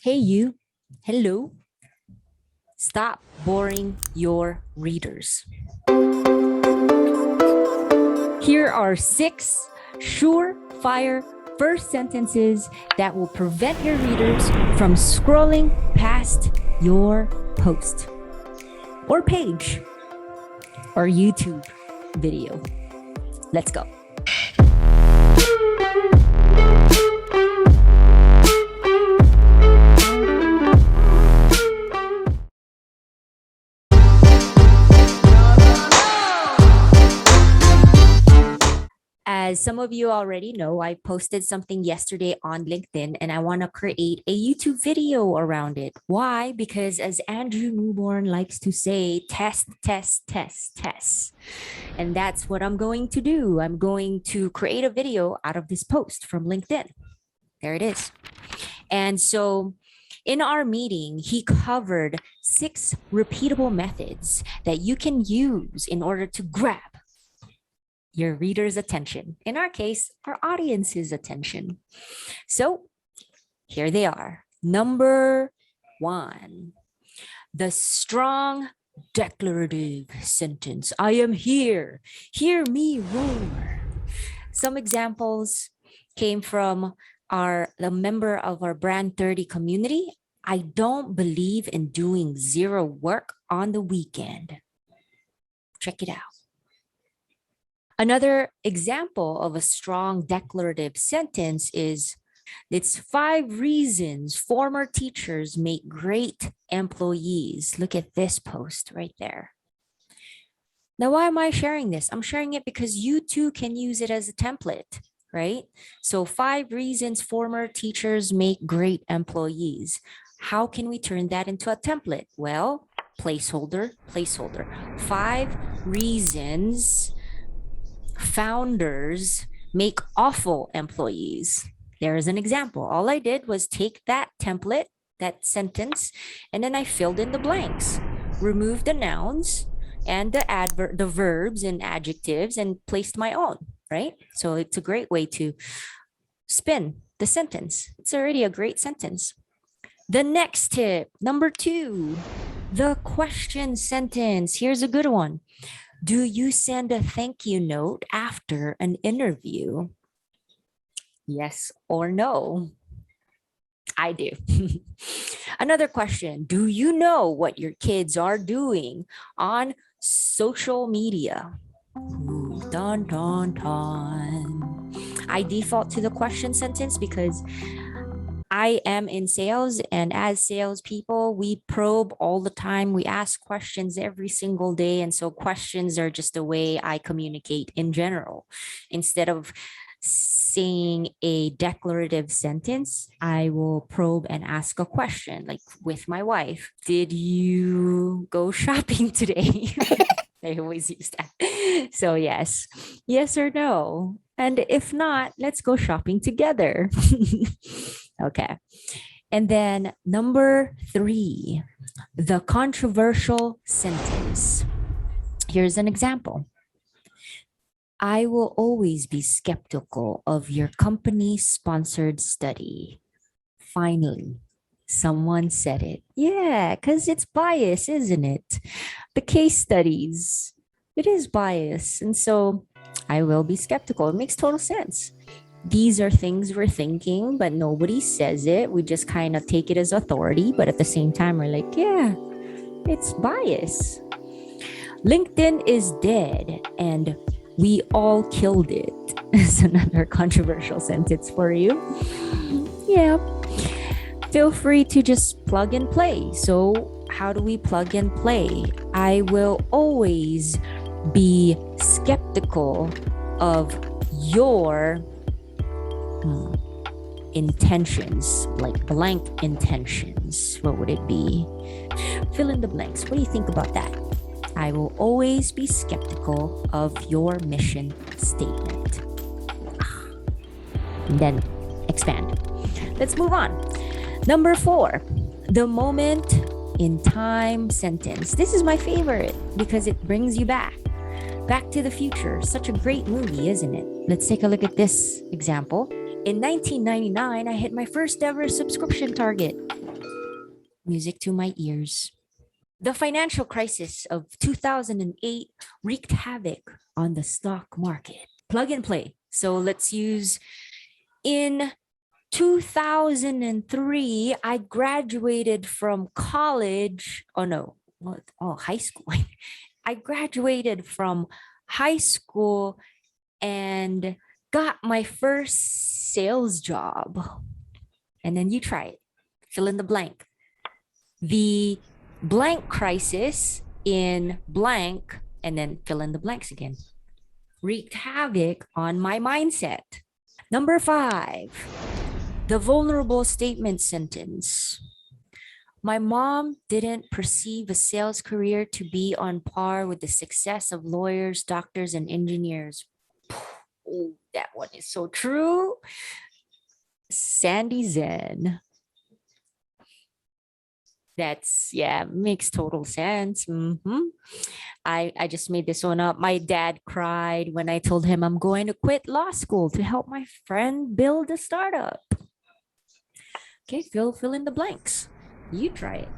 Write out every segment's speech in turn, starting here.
Hey, you. Hello. Stop boring your readers. Here are 6 surefire first sentences that will prevent your readers from scrolling past your post or page or YouTube video. Let's go. As some of you already know, I posted something yesterday on LinkedIn and I want to create a YouTube video around it. Why? Because as Andrew Mewborn likes to say, test, test, test, test. And that's what I'm going to do. I'm going to create a video out of this post from LinkedIn. There it is. And so in our meeting, he covered 6 repeatable methods that you can use in order to grab your reader's attention. In our case, our audience's attention. So here they are. Number 1, the strong declarative sentence. I am here. Hear me roar. Some examples came from the member of our Brand 30 community. I don't believe in doing 0 work on the weekend. Check it out. Another example of a strong declarative sentence is, it's 5 reasons former teachers make great employees. Look at this post right there. Now, why am I sharing this? I'm sharing it because you too can use it as a template, right? So 5 reasons former teachers make great employees. How can we turn that into a template? Well, placeholder. 5 reasons founders make awful employees. There's an example. All I did was take that template, that sentence, and then I filled in the blanks, removed the nouns and the verbs and adjectives and placed my own, right? So it's a great way to spin the sentence. It's already a great sentence. The next tip, number 2, the question sentence. Here's a good one. Do you send a thank you note after an interview? Yes or no? I do. Another question. Do you know what your kids are doing on social media? Ooh, dun, dun, dun. I default to the question sentence because I am in sales, and as salespeople, we probe all the time. We ask questions every single day. And so questions are just a way I communicate in general. Instead of saying a declarative sentence, I will probe and ask a question, like with my wife. Did you go shopping today? I always use that. So yes or no. And if not, let's go shopping together. Okay. And then number 3, the controversial sentence. Here's an example. I will always be skeptical of your company-sponsored study. Finally, someone said it. Yeah, because it's bias, isn't it? The case studies, it is bias. And so I will be skeptical. It makes total sense. These are things we're thinking, but nobody says it. We just kind of take it as authority. But at the same time, we're like, yeah, it's bias. LinkedIn is dead and we all killed it. It's another controversial sentence for you. Yeah. Feel free to just plug and play. So how do we plug and play? I will always be skeptical of your intentions, like blank intentions. What would it be? Fill in the blanks. What do you think about that? I will always be skeptical of your mission statement. And then expand. Let's move on. Number 4, the moment in time sentence. This is my favorite because it brings you back. Back to the Future. Such a great movie, isn't it? Let's take a look at this example. In 1999, I hit my first ever subscription target. Music to my ears. The financial crisis of 2008 wreaked havoc on the stock market. Plug and play. So let's use in 2003, I graduated from college. Oh, no. Oh, high school. I graduated from high school and got my first sales job. And then you try it. Fill in the blank. The blank crisis in blank, and then fill in the blanks again. Wreaked havoc on my mindset. Number 5, the vulnerable statement sentence. My mom didn't perceive a sales career to be on par with the success of lawyers, doctors, and engineers. Oh, that one is so true. Sandy Zen. That's, yeah, makes total sense. I just made this one up. My dad cried when I told him I'm going to quit law school to help my friend build a startup. Okay, fill in the blanks. You try it.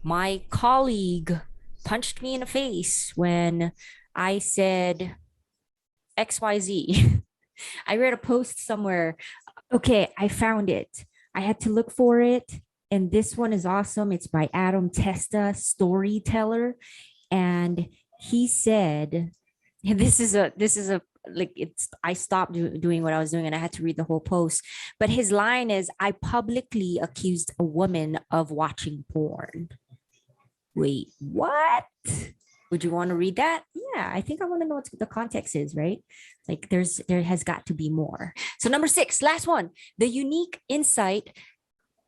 My colleague punched me in the face when I said XYZ. I read a post somewhere. Okay, I found it. I had to look for it. And this one is awesome. It's by Adam Testa, storyteller. And he said, and this is a like, it's, I stopped doing what I was doing and I had to read the whole post. But his line is, I publicly accused a woman of watching porn. Wait, what? Would you want to read that? Yeah, I think I want to know what the context is, right? Like there has got to be more. So number 6, last one, the unique insight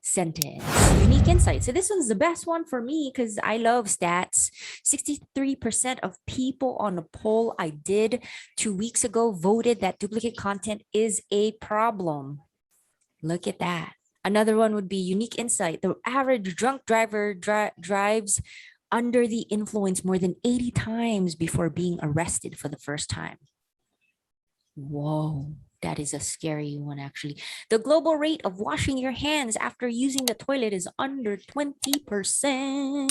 sentence. Unique insight. So this one's the best one for me because I love stats. 63% of people on a poll I did 2 weeks ago voted that duplicate content is a problem. Look at that. Another one would be unique insight. The average drunk driver drives under the influence more than 80 times before being arrested for the first time. Whoa, that is a scary one, actually. The global rate of washing your hands after using the toilet is under 20%.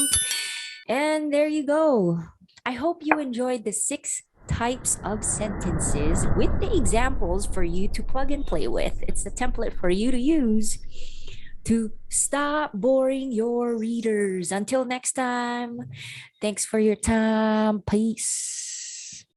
And there you go. I hope you enjoyed the 6 types of sentences with the examples for you to plug and play with. It's the template for you to use to stop boring your readers. Until next time, thanks for your time. Peace.